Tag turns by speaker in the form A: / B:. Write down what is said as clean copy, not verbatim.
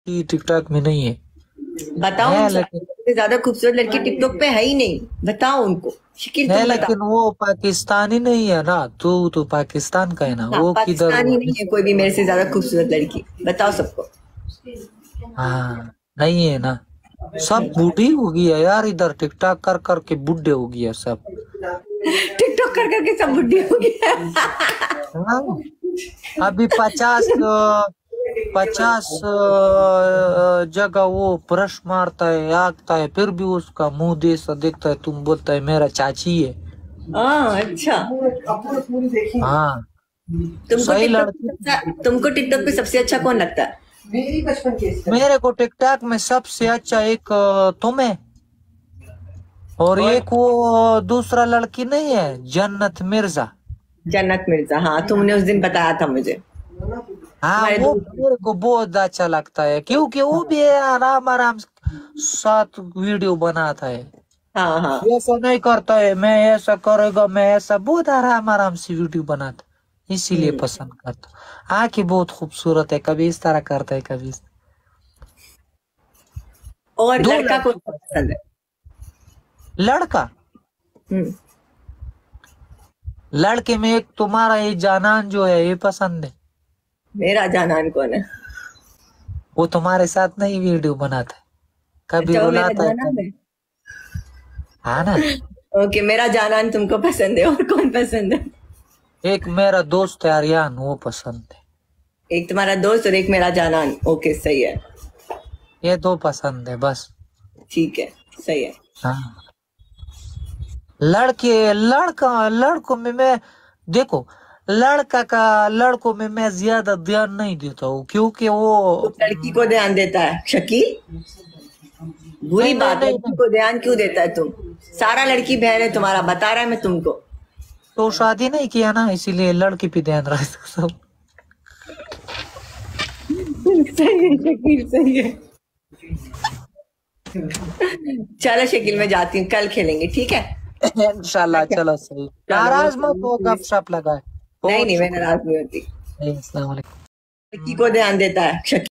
A: TikTok में नहीं है।
B: बताओ
A: है
B: उनसे,
A: लेकिन
B: इससे ज्यादा खूबसूरत लड़की टिकटॉक पे है ही नहीं। बताओ उनको। शकील
A: है
B: तुम बताओ।
A: लेकिन वो पाकिस्तानी नहीं है ना। तू तो पाकिस्तान का है ना,
B: हाँ,
A: वो किधर
B: पाकिस्तानी नहीं है कोई भी मेरे से ज्यादा खूबसूरत लड़की। बताओ सबको।
A: हाँ नहीं है ना। सब बूढ़ी हो गई है यार, इधर टिकटॉक कर करके बूढ़े हो गया सब।
B: टिकटॉक कर करके सब बुढ़ी हो गई है।
A: हाँ, अभी 50 जगह वो ब्रश मारता है, आगता है, फिर भी उसका मुंह जैसा दिखता है। तुम बोलता है मेरा चाची है।
B: हाँ, अच्छा।
A: हाँ
B: तुमको
A: सही
B: टिकटॉक
A: लड़की।
B: तुमको टिकटॉक पे सबसे अच्छा कौन लगता है?
A: मेरे को टिकटॉक में सबसे अच्छा एक तुम है, और
B: और
A: एक वो दूसरा लड़की नहीं है, जन्नत मिर्जा।
B: जन्नत मिर्जा, हाँ तुमने उस दिन बताया था मुझे।
A: हाँ
B: तुम्हारे
A: वो
B: दोस्त।
A: मेरे को बहुत अच्छा लगता है, क्योंकि वो भी आराम आराम साथ वीडियो बनाता है।
B: हाँ हाँ।
A: ऐसा नहीं करता है मैं ऐसा करेगा, मैं ऐसा, बहुत आराम आराम से वीडियो बनाता, इसीलिए
B: हम्म।
A: पसंद करता। आंखें बहुत खूबसूरत है, कभी इस तरह करता है कभी
B: और
A: दो
B: लड़का कौन
A: लड़की
B: सा
A: पसंद
B: पसंद
A: है।
B: है?
A: लड़का,
B: हम्म।
A: लड़के में एक तुम्हारा ये जानान जो है ये पसंद है।
B: मेरा जानान कौन है?
A: वो तुम्हारे साथ नहीं वीडियो बनाता है, कभी
B: अच्छा, वो मेरा
A: रुलाता है
B: जानान
A: कभी।
B: है।
A: हाँ ना।
B: ओके, मेरा जानान तुमको पसंद है, और कौन पसंद है?
A: एक मेरा दोस्त है आर्यन, वो पसंद है।
B: एक तुम्हारा दोस्त और एक मेरा जानान। ओके, सही है।
A: ये दो पसंद है बस।
B: ठीक है, सही है।
A: हाँ लड़कों में मैं, देखो, लड़कों में मैं ज्यादा ध्यान नहीं देता हूँ, क्योंकि
B: तो
A: वो
B: लड़की को ध्यान देता है शकील? बुरी
A: नहीं नहीं
B: बात,
A: नहीं
B: लड़की
A: नहीं।
B: को ध्यान क्यों देता है तुम? सारा लड़की बहन है तुम्हारा, बता रहा है मैं तुमको।
A: तो शादी नहीं किया ना, इसीलिए लड़की पे ध्यान रखता सब।
B: सही है शकील, सही है। चलो शकील, मैं जाती हूँ, कल खेलेंगे, ठीक है?
A: इंशाल्लाह, चलो सही।
B: चलो,
A: नाराज
B: ओके।
A: मत हो, गपशप लगाए।
B: नहीं
A: बहुत
B: नहीं, मैं
A: शुक्रिया।
B: नाराज नहीं होती।
A: अस्सलाम वालेकुम।
B: लड़की को ध्यान देता है शकील।